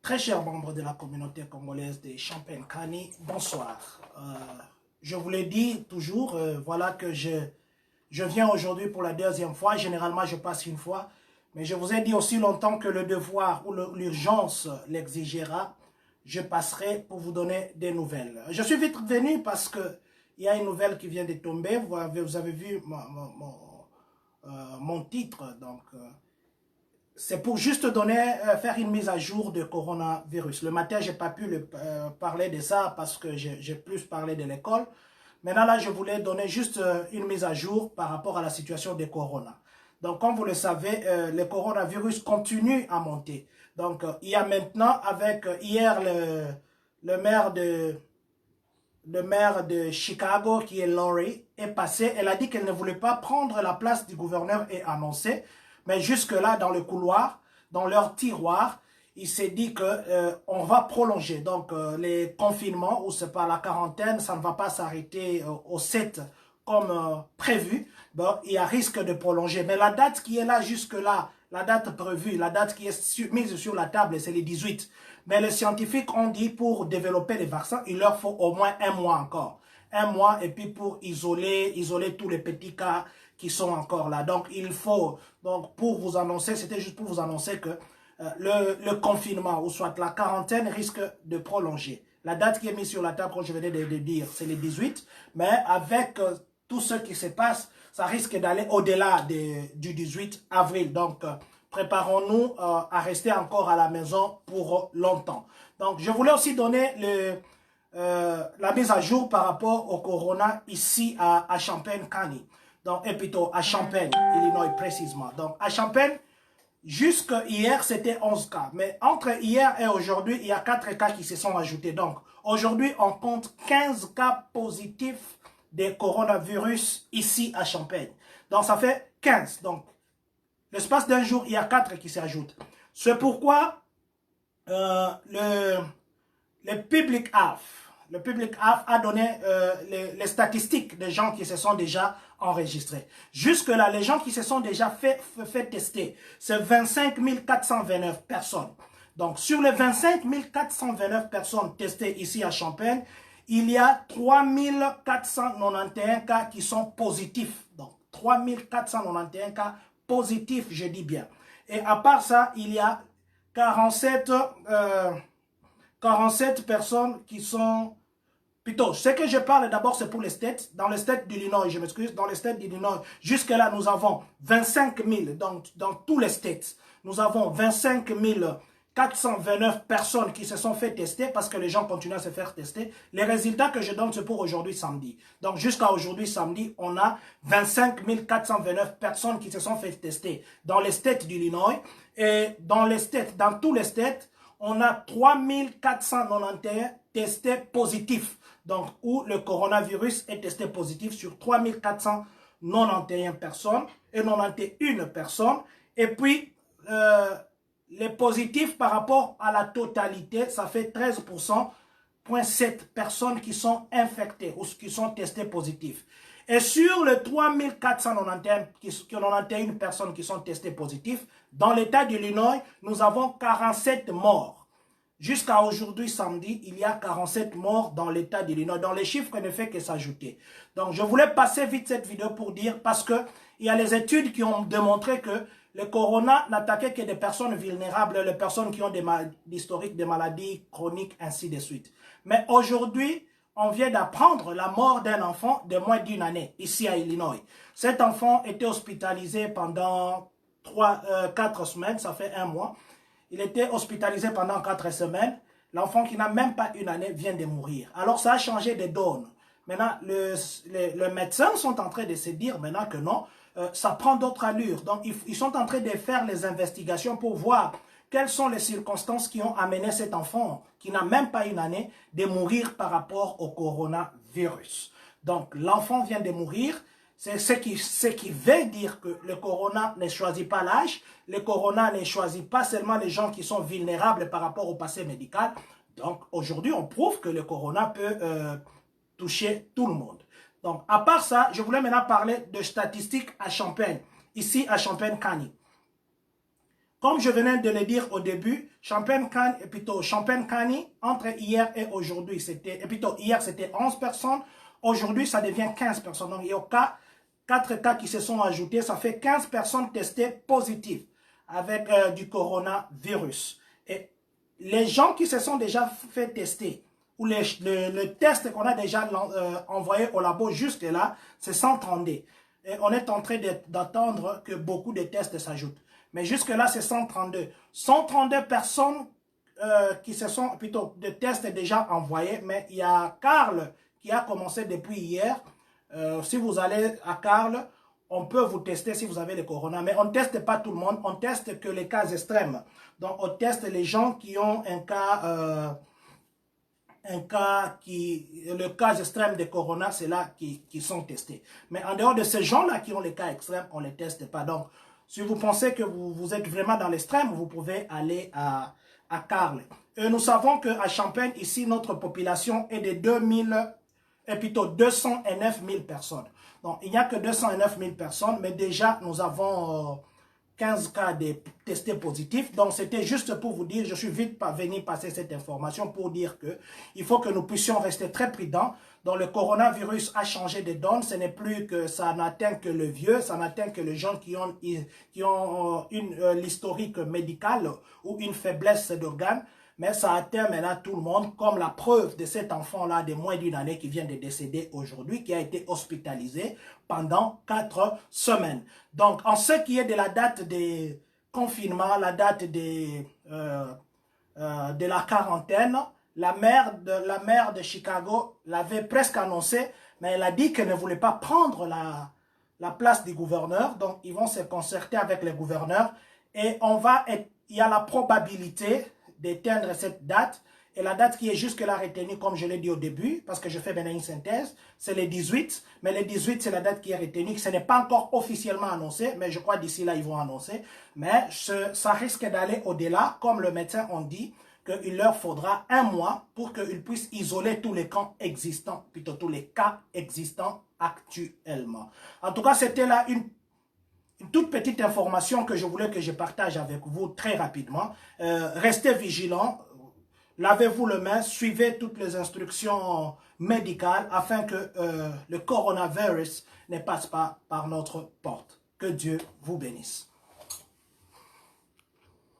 Très chers membres de la communauté congolaise de Champagne-Kani, bonsoir. Je vous l'ai dit toujours, voilà que je viens aujourd'hui pour la deuxième fois. Généralement, je passe une fois. Mais je vous ai dit aussi longtemps que le devoir ou l'urgence l'exigera. Je passerai pour vous donner des nouvelles. Je suis vite venu parce que il y a une nouvelle qui vient de tomber. Vous avez vu mon titre, donc... c'est pour juste faire une mise à jour de coronavirus. Le matin, je n'ai pas pu parler de ça parce que j'ai plus parlé de l'école. Maintenant, là, je voulais donner juste une mise à jour par rapport à la situation de corona. Donc, comme vous le savez, le coronavirus continue à monter. Donc, il y a maintenant, avec hier, le maire de Chicago, qui est Lori, est passée. Elle a dit qu'elle ne voulait pas prendre la place du gouverneur et annoncer. Mais jusque-là, dans le couloir, dans leur tiroir, il s'est dit que on va prolonger. Donc, les confinements, ou c'est pas la quarantaine, ça ne va pas s'arrêter au 7 comme prévu. Bon, il y a risque de prolonger. Mais la date qui est là jusque-là, la date prévue, la date qui est mise sur la table, c'est le 18. Mais les scientifiques ont dit pour développer les vaccins, il leur faut au moins un mois encore. Un mois, et puis pour isoler tous les petits cas qui sont encore là. Donc, il faut, donc pour vous annoncer, c'était juste pour vous annoncer que le confinement, ou soit la quarantaine, risque de prolonger. La date qui est mise sur la table, comme je venais de dire, c'est le 18, mais avec tout ce qui se passe, ça risque d'aller au-delà du 18 avril. Donc, préparons-nous à rester encore à la maison pour longtemps. Donc, je voulais aussi donner la mise à jour par rapport au corona ici à Champagne-Kani. Donc, et plutôt à Champagne, Illinois précisément. Donc, à Champagne, jusque hier, c'était 11 cas. Mais entre hier et aujourd'hui, il y a 4 cas qui se sont ajoutés. Donc, aujourd'hui, on compte 15 cas positifs de coronavirus ici à Champagne. Donc, ça fait 15. Donc, l'espace d'un jour, il y a 4 qui s'ajoutent. C'est pourquoi le Public Health, a donné les statistiques des gens qui se sont déjà enregistrés. Jusque-là, les gens qui se sont déjà fait tester, c'est 25 429 personnes. Donc, sur les 25 429 personnes testées ici à Champagne, il y a 3 491 cas qui sont positifs. Donc, 3 491 cas positifs, je dis bien. Et à part ça, il y a 47 personnes qui sont... Plutôt, ce que je parle d'abord, c'est pour les States. Dans les States d'Illinois, je m'excuse, dans les States d'Illinois, jusque-là, nous avons 25 000, donc dans tous les States, nous avons 25 429 personnes qui se sont fait tester parce que les gens continuent à se faire tester. Les résultats que je donne, c'est pour aujourd'hui samedi. Donc, jusqu'à aujourd'hui samedi, on a 25 429 personnes qui se sont fait tester dans les States d'Illinois. Et dans tous les States, on a 3 491 testés positifs. Donc, où le coronavirus est testé positif sur 3 491 personnes et 91 personnes. Et puis, les positifs par rapport à la totalité, ça fait 13,7 personnes qui sont infectées ou qui sont testées positifs. Et sur les 3 491 personnes qui sont testées positives, dans l'état d'Illinois, nous avons 47 morts. Jusqu'à aujourd'hui, samedi, il y a 47 morts dans l'état d'Illinois. Dans les chiffres ne fait que s'ajouter. Donc, je voulais passer vite cette vidéo pour dire, parce que il y a les études qui ont démontré que le corona n'attaquait que des personnes vulnérables, les personnes qui ont des historiques de maladies chroniques, ainsi de suite. Mais aujourd'hui, on vient d'apprendre la mort d'un enfant de moins d'une année, ici à Illinois. Cet enfant était hospitalisé pendant 4 semaines, ça fait 1 mois. Il était hospitalisé pendant 4 semaines. L'enfant qui n'a même pas une année vient de mourir. Alors ça a changé de donne. Maintenant, les médecins sont en train de se dire maintenant que non, ça prend d'autres allures. Donc, ils sont en train de faire les investigations pour voir quelles sont les circonstances qui ont amené cet enfant, qui n'a même pas une année, de mourir par rapport au coronavirus. Donc, l'enfant vient de mourir. C'est ce qui veut dire que le corona ne choisit pas l'âge, le corona ne choisit pas seulement les gens qui sont vulnérables par rapport au passé médical. Donc aujourd'hui, on prouve que le corona peut toucher tout le monde. Donc à part ça, je voulais maintenant parler de statistiques à Champagne, ici à Champagne-Kani. Comme je venais de le dire au début, Champagne Kani, entre hier et aujourd'hui, hier c'était 11 personnes, aujourd'hui ça devient 15 personnes. Donc il y a 4 cas qui se sont ajoutés, ça fait 15 personnes testées positives avec du coronavirus. Et les gens qui se sont déjà fait tester, ou le test qu'on a déjà envoyé au labo jusque là, c'est 132. Et on est en train d'attendre que beaucoup de tests s'ajoutent. Mais jusque là, c'est 132. 132 personnes qui se sont, plutôt, de tests déjà envoyés. Mais il y a Karl qui a commencé depuis hier. Si vous allez à Karl, on peut vous tester si vous avez le corona. Mais on ne teste pas tout le monde. On teste que les cas extrêmes. Donc, on teste les gens qui ont le cas extrême de corona, c'est là qui sont testés. Mais en dehors de ces gens-là qui ont les cas extrêmes, on ne les teste pas. Donc, si vous pensez que vous êtes vraiment dans l'extrême, vous pouvez aller à Karl. Et nous savons qu'à Champagne, ici, notre population est de 209 000 personnes. Donc, il n'y a que 209 000 personnes, mais déjà, nous avons 15 cas de testés positifs. Donc, c'était juste pour vous dire, je suis vite venu passer cette information pour dire que il faut que nous puissions rester très prudents. Donc, le coronavirus a changé de donne. Ce n'est plus que ça n'atteint que le vieux, ça n'atteint que les gens qui ont l'historique médical ou une faiblesse d'organes. Mais ça atteint maintenant tout le monde, comme la preuve de cet enfant-là de moins d'une année qui vient de décéder aujourd'hui, qui a été hospitalisé pendant 4 semaines. Donc, en ce qui est de la date de confinement, la date de la quarantaine, la maire de Chicago l'avait presque annoncé, mais elle a dit qu'elle ne voulait pas prendre la place du gouverneur. Donc, ils vont se concerter avec le gouverneur et il y a la probabilité d'éteindre cette date. Et la date qui est jusque-là retenue, comme je l'ai dit au début, parce que je fais maintenant une synthèse, c'est le 18. Mais le 18, c'est la date qui est retenue. Ce n'est pas encore officiellement annoncé, mais je crois d'ici là, ils vont annoncer. Mais ça risque d'aller au-delà, comme le médecin a dit, qu'il leur faudra 1 mois pour qu'ils puissent isoler tous les cas existants, plutôt tous les cas existants actuellement. En tout cas, c'était là une toute petite information que je voulais que je partage avec vous très rapidement. Restez vigilants, lavez-vous les mains, suivez toutes les instructions médicales afin que le coronavirus ne passe pas par notre porte. Que Dieu vous bénisse.